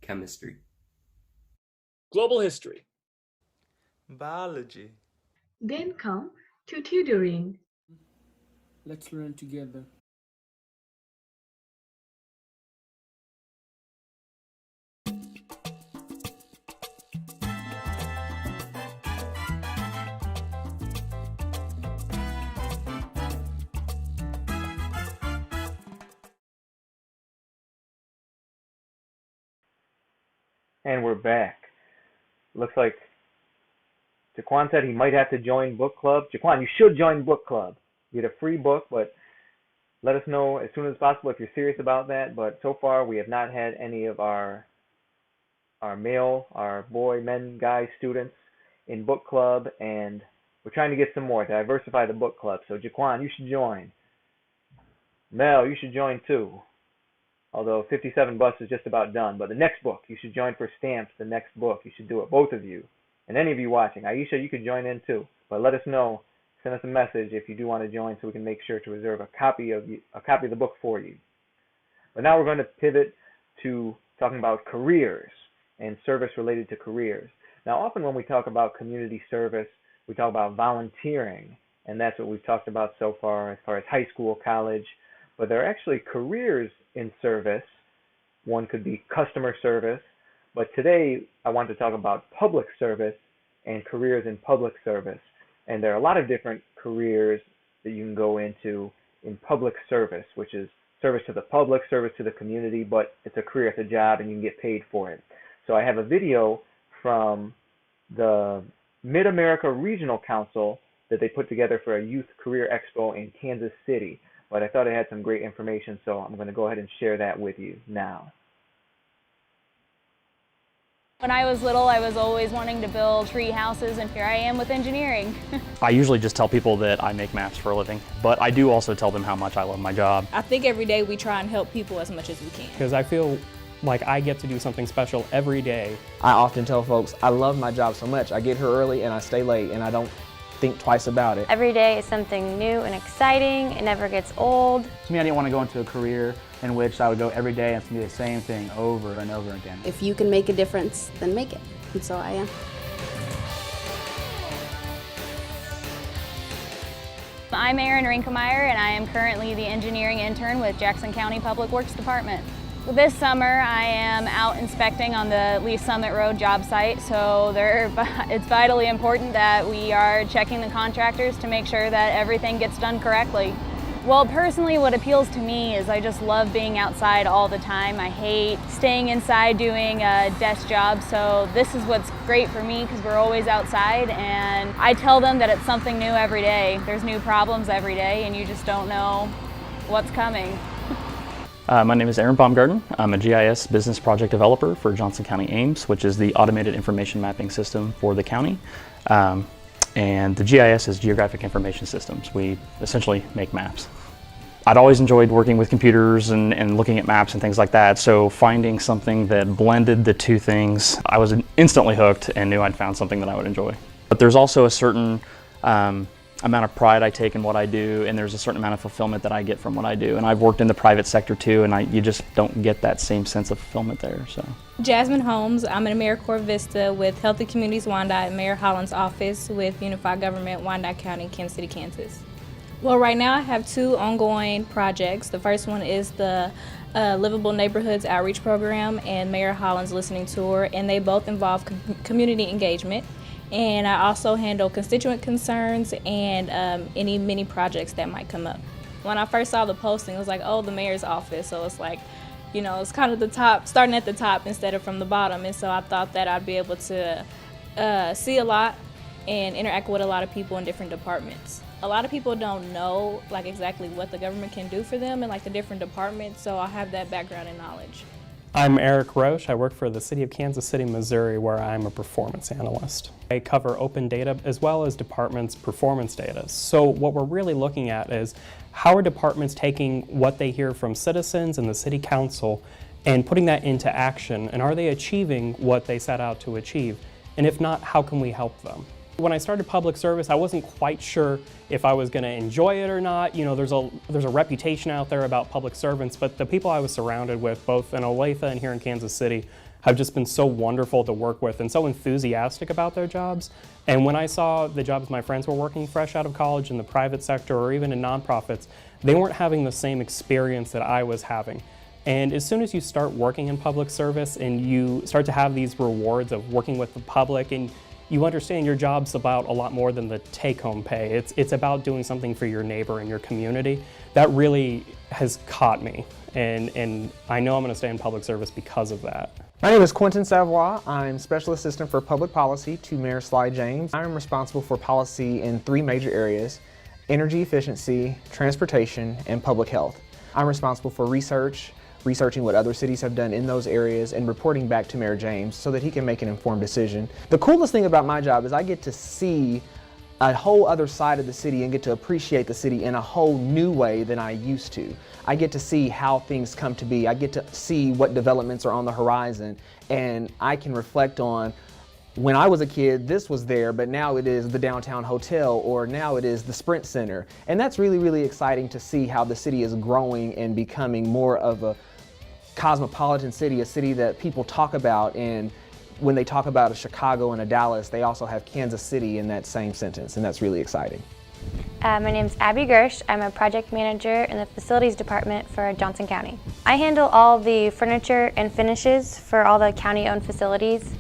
chemistry, global history, biology? then come to tutoring. Let's learn together. And we're back. Looks like Jaquan said he might have to join book club. Jaquan, you should join book club. You get a free book, but let us know as soon as possible if you're serious about that. But so far, we have not had any of our men, guy students in book club, and we're trying to get some more to diversify the book club. So Jaquan, you should join. Mel, you should join too. Although 57 bus is just about done. But the next book, you should join for Stamps. The next book, you should do it. Both of you. And any of you watching. Aisha, you could join in too. But let us know. Send us a message if you do want to join so we can make sure to reserve a copy of the book for you. But now we're going to pivot to talking about careers and service related to careers. Now, often when we talk about community service, we talk about volunteering. And that's what we've talked about so far as high school, college. But there are actually careers in service. One could be customer service. But today, I want to talk about public service and careers in public service. And there are a lot of different careers that you can go into in public service, which is service to the public, service to the community, but it's a career, it's a job, and you can get paid for it. So I have a video from the Mid-America Regional Council that they put together for a youth career expo in Kansas City. But I thought it had some great information, so I'm going to go ahead and share that with you now. When I was little, I was always wanting to build tree houses, and here I am with engineering. I usually just tell people that I make maps for a living, but I do also tell them how much I love my job. I think every day we try and help people as much as we can. Because I feel like I get to do something special every day. I often tell folks I love my job so much. I get here early and I stay late and I don't think twice about it. Every day is something new and exciting. It never gets old. To me, I didn't want to go into a career in which I would go every day and do the same thing over and over again. If you can make a difference, then make it. And so I am. I'm Erin Rinkemeyer, and I am currently the engineering intern with Jackson County Public Works Department. This summer, I am out inspecting on the Lee Summit Road job site, so it's vitally important that we are checking the contractors to make sure that everything gets done correctly. Well, personally, what appeals to me is I just love being outside all the time. I hate staying inside doing a desk job, so this is what's great for me because we're always outside, and I tell them that it's something new every day. There's new problems every day, and you just don't know what's coming. My name is Aaron Baumgarten. I'm a GIS business project developer for Johnson County AIMS, which is the automated information mapping system for the county. And the GIS is Geographic Information Systems. We essentially make maps. I'd always enjoyed working with computers and looking at maps and things like that, so finding something that blended the two things, I was instantly hooked and knew I'd found something that I would enjoy. But there's also a certain amount of pride I take in what I do, and there's a certain amount of fulfillment that I get from what I do. And I've worked in the private sector too, and you just don't get that same sense of fulfillment there. So. Jasmine Holmes, I'm in AmeriCorps Vista with Healthy Communities Wyandotte and Mayor Holland's office with Unified Government Wyandotte County, Kansas City, Kansas. Well, right now I have two ongoing projects. The first one is the Livable Neighborhoods Outreach Program and Mayor Holland's Listening Tour, and they both involve community engagement. And I also handle constituent concerns and any mini projects that might come up. When I first saw the posting, it was like, oh, the mayor's office. So it's like, you know, it's kind of the top, starting at the top instead of from the bottom. And so I thought that I'd be able to see a lot and interact with a lot of people in different departments. A lot of people don't know like exactly what the government can do for them in like the different departments, so I have that background and knowledge. I'm Eric Roche. I work for the City of Kansas City, Missouri, where I'm a performance analyst. I cover open data as well as departments' performance data. So what we're really looking at is how are departments taking what they hear from citizens and the city council and putting that into action, and are they achieving what they set out to achieve? And if not, how can we help them? When I started public service, I wasn't quite sure if I was going to enjoy it or not. You know, there's a reputation out there about public servants, but the people I was surrounded with, both in Olathe and here in Kansas City, have just been so wonderful to work with and so enthusiastic about their jobs. And when I saw the jobs my friends were working fresh out of college in the private sector or even in nonprofits, they weren't having the same experience that I was having. And as soon as you start working in public service and you start to have these rewards of working with the public, and you understand your job's about a lot more than the take-home pay. It's about doing something for your neighbor and your community. That really has caught me, and I know I'm going to stay in public service because of that. My name is Quentin Savoy. I'm Special Assistant for Public Policy to Mayor Sly James. I'm responsible for policy in three major areas: energy efficiency, transportation, and public health. I'm responsible for researching what other cities have done in those areas and reporting back to Mayor James so that he can make an informed decision. The coolest thing about my job is I get to see a whole other side of the city and get to appreciate the city in a whole new way than I used to. I get to see how things come to be. I get to see what developments are on the horizon, and I can reflect on when I was a kid, this was there, but now it is the downtown hotel, or now it is the Sprint Center. And that's really, really exciting to see how the city is growing and becoming more of a cosmopolitan city, a city that people talk about. And when they talk about a Chicago and a Dallas, they also have Kansas City in that same sentence, and that's really exciting. My name's Abby Gersh. I'm a project manager in the facilities department for Johnson County. I handle all the furniture and finishes for all the county-owned facilities.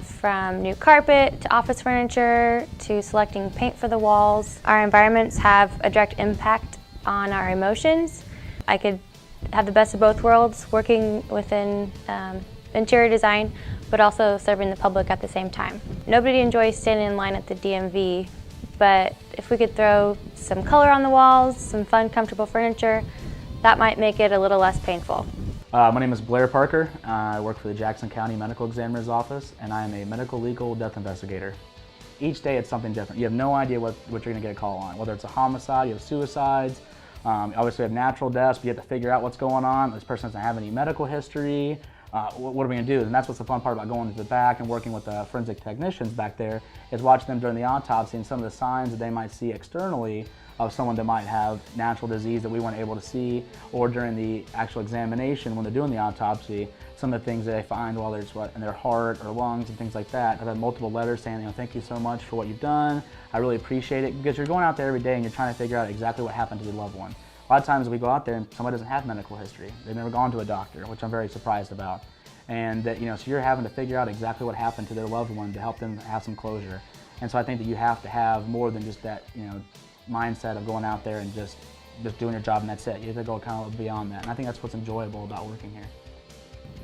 From new carpet to office furniture to selecting paint for the walls. Our environments have a direct impact on our emotions. I could have the best of both worlds, working within interior design, but also serving the public at the same time. Nobody enjoys standing in line at the DMV, but if we could throw some color on the walls, some fun, comfortable furniture, that might make it a little less painful. My name is Blair Parker. I work for the Jackson County Medical Examiner's Office, and I am a medical legal death investigator. Each day it's something different. You have no idea what you're going to get a call on, whether it's a homicide, you have suicides, obviously we have natural deaths, but you have to figure out what's going on. This person doesn't have any medical history. What are we going to do? And that's what's the fun part about going to the back and working with the forensic technicians back there, is watching them during the autopsy and some of the signs that they might see externally of someone that might have natural disease that we weren't able to see, or during the actual examination when they're doing the autopsy, some of the things that they find, whether it's in their heart or lungs and things like that. I've had multiple letters saying, thank you so much for what you've done. I really appreciate it, because you're going out there every day and you're trying to figure out exactly what happened to your loved one. A lot of times we go out there and somebody doesn't have medical history. They've never gone to a doctor, which I'm very surprised about. And that, so you're having to figure out exactly what happened to their loved one to help them have some closure. And so I think that you have to have more than just that, mindset of going out there and just doing your job and that's it. You have to go kind of beyond that. And I think that's what's enjoyable about working here.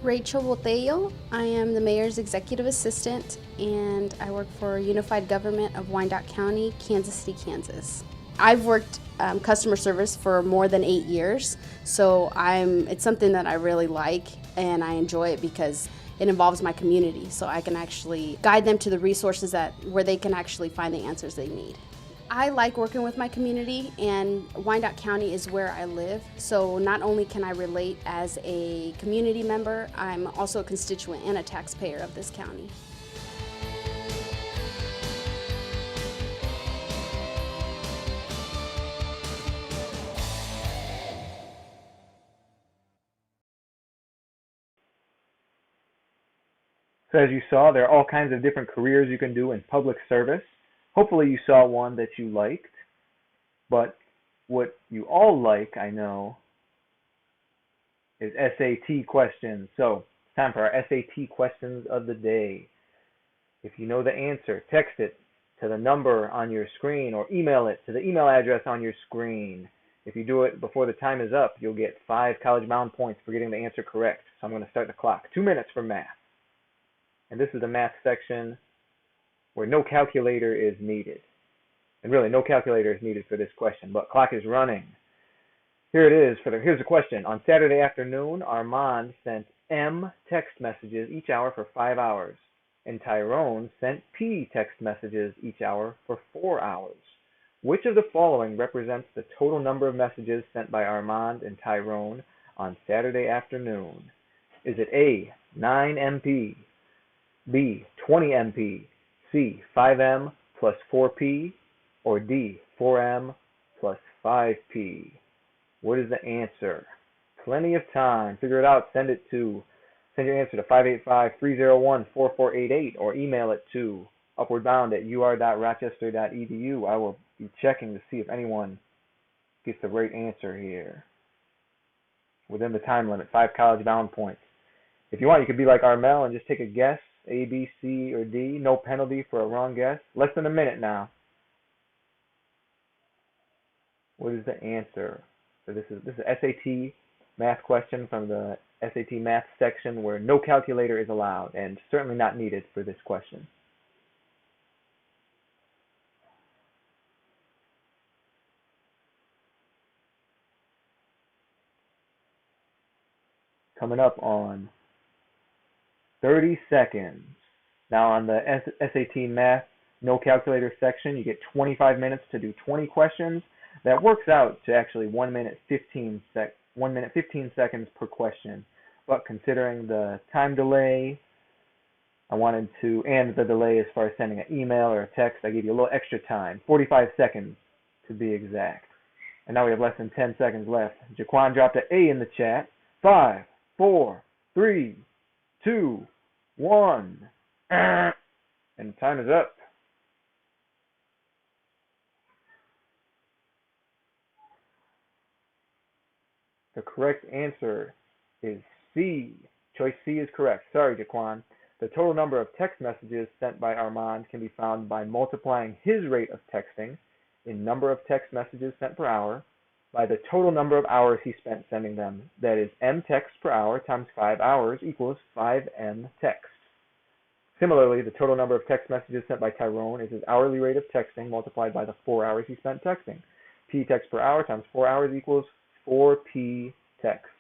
Rachel Botello. I am the mayor's executive assistant, and I work for Unified Government of Wyandotte County, Kansas City, Kansas. I've worked customer service for more than 8 years, so it's something that I really like, and I enjoy it because it involves my community, so I can actually guide them to the resources where they can actually find the answers they need. I like working with my community, and Wyandotte County is where I live, so not only can I relate as a community member, I'm also a constituent and a taxpayer of this county. So as you saw, there are all kinds of different careers you can do in public service. Hopefully you saw one that you liked, but what you all like, I know, is SAT questions. So it's time for our SAT questions of the day. If you know the answer, text it to the number on your screen or email it to the email address on your screen. If you do it before the time is up, you'll get 5 College Bound points for getting the answer correct. So I'm going to start the clock. 2 minutes for math. And this is the math section where no calculator is needed. And really, no calculator is needed for this question, but clock is running. Here it is. Here's the question. On Saturday afternoon, Armand sent M text messages each hour for 5 hours, and Tyrone sent P text messages each hour for 4 hours. Which of the following represents the total number of messages sent by Armand and Tyrone on Saturday afternoon? Is it A, 9 MP, B, 20 MP, C, 5M plus 4P, or D, 4M plus 5P? What is the answer? Plenty of time. Figure it out. Send your answer to 585-301-4488 or email it to upwardbound@ur.rochester.edu. I will be checking to see if anyone gets the right answer here within the time limit. 5 College Bound points. If you want, you could be like Armel and just take a guess. A, B, C, or D. No penalty for a wrong guess. Less than a minute now. What is the answer? So this is a SAT math question from the SAT math section where no calculator is allowed and certainly not needed for this question. Coming up on 30 seconds. Now on the SAT math no calculator section, you get 25 minutes to do 20 questions. That works out to actually 1 minute 15 seconds per question. But considering the time delay, and the delay as far as sending an email or a text, I gave you a little extra time, 45 seconds to be exact. And now we have less than 10 seconds left. Jaquan dropped an A in the chat. 5, 4, 3, 2, 1. And time is up. The correct answer is C. Choice C is correct. Sorry, Jaquan. The total number of text messages sent by Armand can be found by multiplying his rate of texting in number of text messages sent per hour by the total number of hours he spent sending them. That is, M texts per hour times 5 hours equals 5M texts. Similarly, the total number of text messages sent by Tyrone is his hourly rate of texting multiplied by the 4 hours he spent texting. P texts per hour times 4 hours equals 4P texts.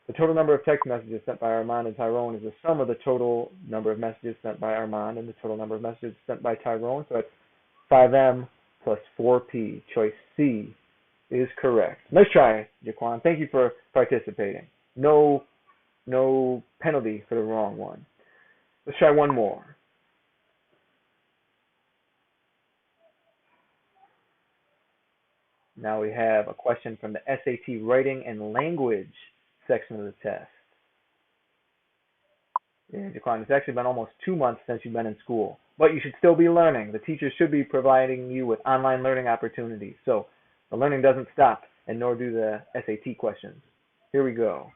The total number of text messages sent by Armand and Tyrone is the sum of the total number of messages sent by Armand and the total number of messages sent by Tyrone. So that's 5M plus 4P. Choice C is correct. Nice try, Jaquan. Thank you for participating. No penalty for the wrong one. Let's try one more. Now we have a question from the SAT Writing and Language section of the test. Yeah, Jaquan, it's actually been almost 2 months since you've been in school, but you should still be learning. The teachers should be providing you with online learning opportunities. So the learning doesn't stop, and nor do the SAT questions. Here we go.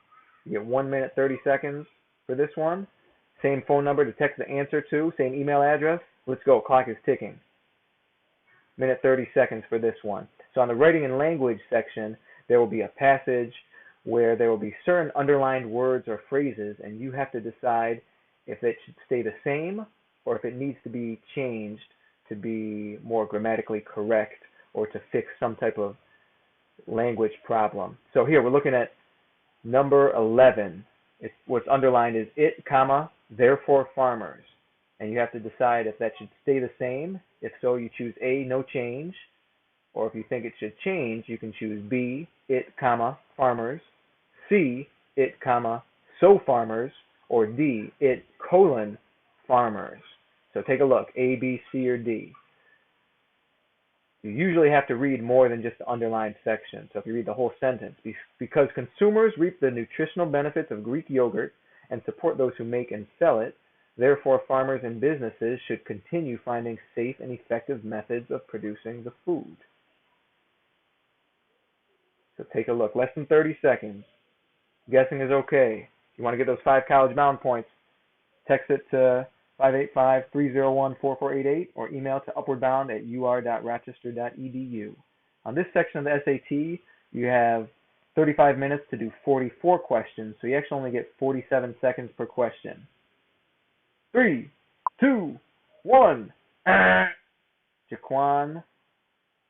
You get 1 minute, 30 seconds for this one. Same phone number to text the answer to, same email address. Let's go, clock is ticking. Minute 30 seconds for this one. So on the writing and language section, there will be a passage where there will be certain underlined words or phrases, and you have to decide if it should stay the same or if it needs to be changed to be more grammatically correct or to fix some type of language problem. So here we're looking at number 11. What's underlined is it, comma, therefore farmers. And you have to decide if that should stay the same. If so, you choose A, no change. Or if you think it should change, you can choose B, it, comma, farmers. C, it, comma, so farmers. Or D, it, colon, farmers. So take a look, A, B, C, or D. You usually have to read more than just the underlined section. So if you read the whole sentence, because consumers reap the nutritional benefits of Greek yogurt and support those who make and sell it, therefore farmers and businesses should continue finding safe and effective methods of producing the food. So take a look, less than 30 seconds. Guessing is okay. If you want to get those 5 college bound points, text it to 585-301-4488 or email to upwardbound@ur.rochester.edu. On this section of the SAT, you have 35 minutes to do 44 questions, so you actually only get 47 seconds per question. 3, 2, 1. Jaquan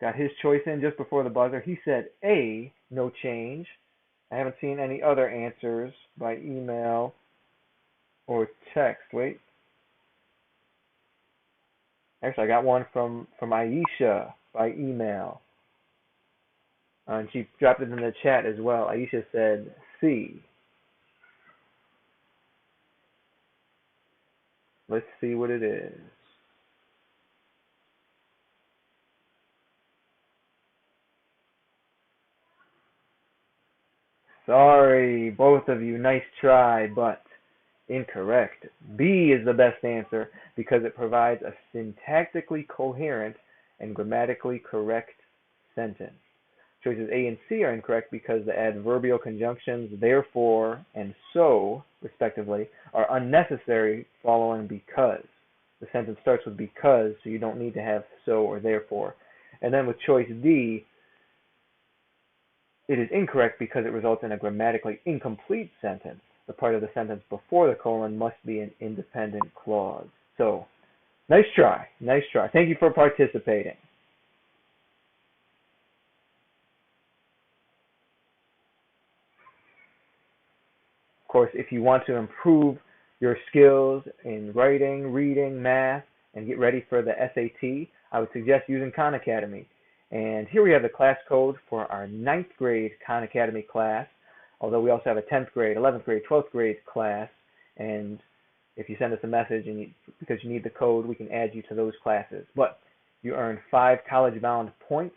got his choice in just before the buzzer. He said A, no change. I haven't seen any other answers by email or text. Wait. Actually, I got one from Aisha by email. And she dropped it in the chat as well. Aisha said C. Let's see what it is. Sorry, both of you. Nice try, but incorrect. B is the best answer because it provides a syntactically coherent and grammatically correct sentence. Choices A and C are incorrect because the adverbial conjunctions therefore and so, respectively, are unnecessary following because. The sentence starts with because, so you don't need to have so or therefore. And then with choice D, it is incorrect because it results in a grammatically incomplete sentence. The part of the sentence before the colon must be an independent clause. So, nice try. Nice try. Thank you for participating. Of course, if you want to improve your skills in writing, reading, math, and get ready for the SAT, I would suggest using Khan Academy. And here we have the class code for our 9th grade Khan Academy class, although we also have a 10th grade, 11th grade, 12th grade class. And if you send us a message and because you need the code, we can add you to those classes. But you earn 5 college-bound points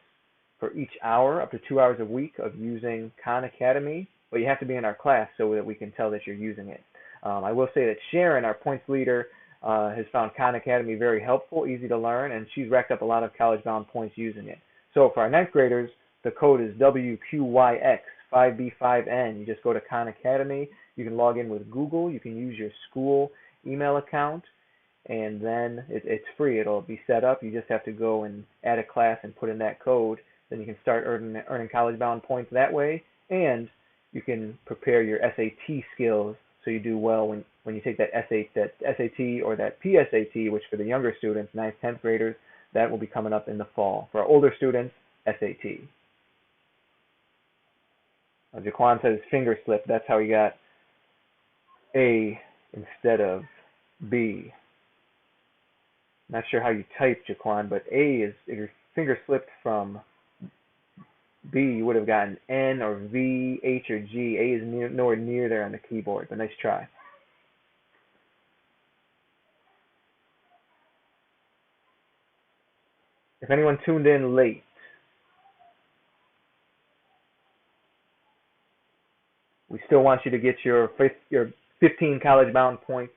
for each hour, up to 2 hours a week of using Khan Academy. But you have to be in our class so that we can tell that you're using it. I will say that Sharon, our points leader, has found Khan Academy very helpful, easy to learn, and she's racked up a lot of college-bound points using it. So for our 9th graders, the code is WQYX5B5N. You just go to Khan Academy. You can log in with Google. You can use your school email account, and then it's free. It'll be set up. You just have to go and add a class and put in that code. Then you can start earning college-bound points that way, and you can prepare your SAT skills so you do well when you take that SAT or that PSAT, which for the younger students, 9th, 10th graders, that will be coming up in the fall. For our older students, SAT. Jaquan said his finger slipped. That's how he got A instead of B. Not sure how you type, Jaquan, but A is, if your finger slipped from B, you would have gotten N or V, H or G. A is nowhere near there on the keyboard, but nice try. If anyone tuned in late, we still want you to get your 15 college-bound points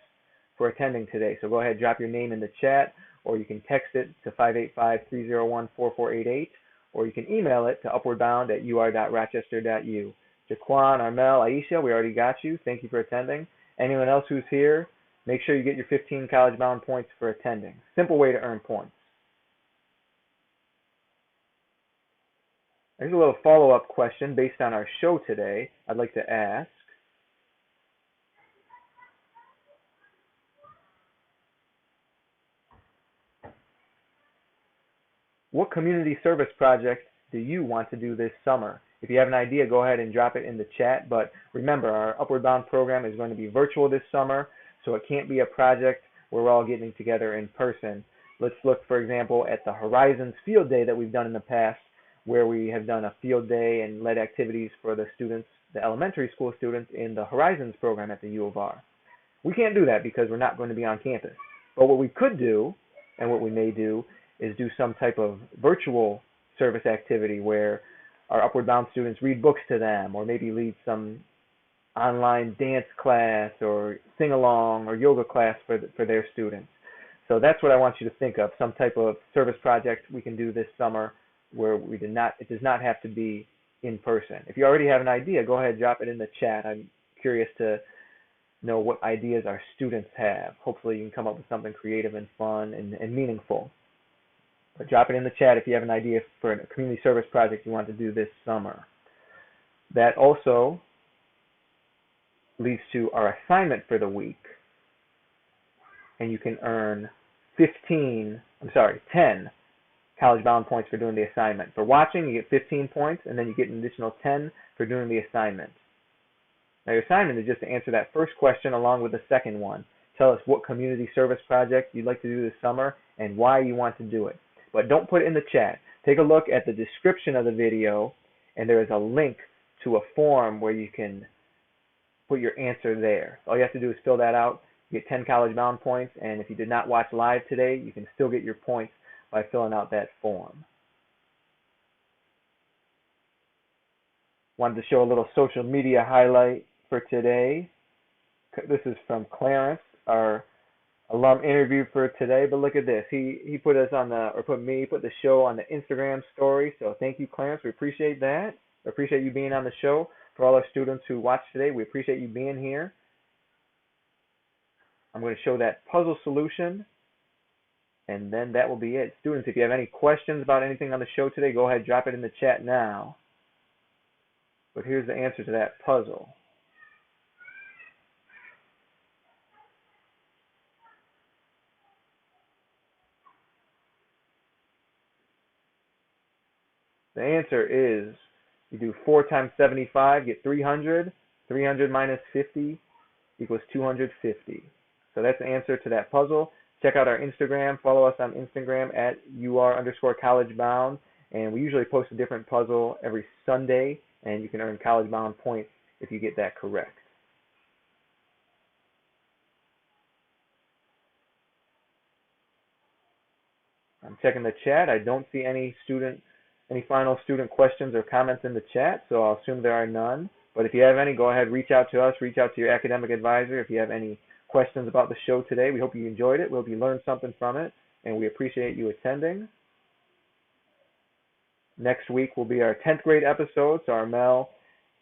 for attending today. So go ahead, drop your name in the chat, or you can text it to 585-301-4488, or you can email it to upwardbound@ur.rochester.u. Jaquan, Armel, Aisha, we already got you. Thank you for attending. Anyone else who's here, make sure you get your 15 college-bound points for attending. Simple way to earn points. There's a little follow-up question based on our show today I'd like to ask. What community service project do you want to do this summer? If you have an idea, go ahead and drop it in the chat. But remember, our Upward Bound program is going to be virtual this summer, so it can't be a project where we're all getting together in person. Let's look, for example, at the Horizons Field Day that we've done in the past, where we have done a field day and led activities for the students, the elementary school students in the Horizons program at the U of R. We can't do that because we're not going to be on campus. But what we could do, and what we may do, is do some type of virtual service activity where our Upward Bound students read books to them, or maybe lead some online dance class or sing-along or yoga class for their students. So that's what I want you to think of, some type of service project we can do this summer where it does not have to be in person. If you already have an idea, go ahead and drop it in the chat. I'm curious to know what ideas our students have. Hopefully you can come up with something creative and fun and meaningful. But drop it in the chat if you have an idea for a community service project you want to do this summer. That also leads to our assignment for the week. And you can earn 10 college-bound points for doing the assignment. For watching, you get 15 points, and then you get an additional 10 for doing the assignment. Now, your assignment is just to answer that first question along with the second one. Tell us what community service project you'd like to do this summer and why you want to do it. But don't put it in the chat. Take a look at the description of the video, and there is a link to a form where you can put your answer there. All you have to do is fill that out. You get 10 college-bound points, and if you did not watch live today, you can still get your points by filling out that form. Wanted to show a little social media highlight for today. This is from Clarence, our alum interview for today, but look at this. He put us on put the show on the Instagram story, so thank you, Clarence. We appreciate that. We appreciate you being on the show. For all our students who watched today, we appreciate you being here. I'm going to show that puzzle solution, and then that will be it. Students, if you have any questions about anything on the show today, go ahead, drop it in the chat now. But here's the answer to that puzzle. The answer is, you do 4 times 75, get 300. 300 minus 50 equals 250. So that's the answer to that puzzle. Check out our Instagram. Follow us on Instagram at @UR_collegebound. And we usually post a different puzzle every Sunday, and you can earn college-bound points if you get that correct. I'm checking the chat. I don't see any final student questions or comments in the chat, so I'll assume there are none. But if you have any, go ahead, reach out to us, reach out to your academic advisor if you have any questions about the show today. We hope you enjoyed it. We hope you learned something from it, and we appreciate you attending. Next week will be our 10th grade episode, so Armel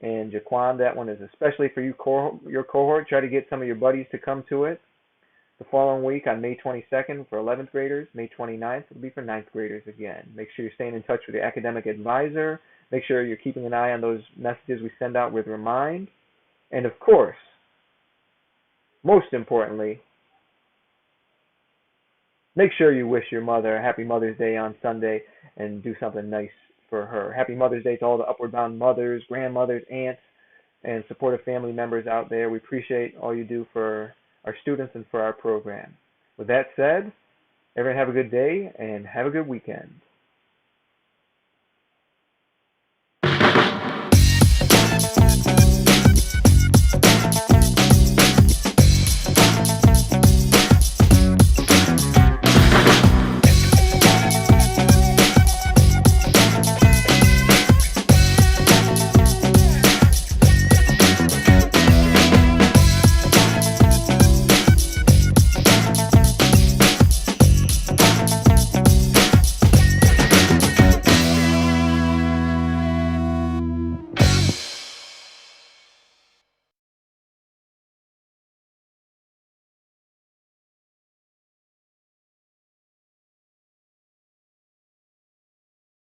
and Jaquan, that one is especially for you, your cohort. Try to get some of your buddies to come to it. The following week on May 22nd for 11th graders, May 29th will be for 9th graders again. Make sure you're staying in touch with your academic advisor. Make sure you're keeping an eye on those messages we send out with Remind. And of course, most importantly, make sure you wish your mother a happy Mother's Day on Sunday and do something nice for for her. Happy Mother's Day to all the Upward Bound mothers, grandmothers, aunts, and supportive family members out there. We appreciate all you do for our students and for our program. With that said, everyone have a good day and have a good weekend.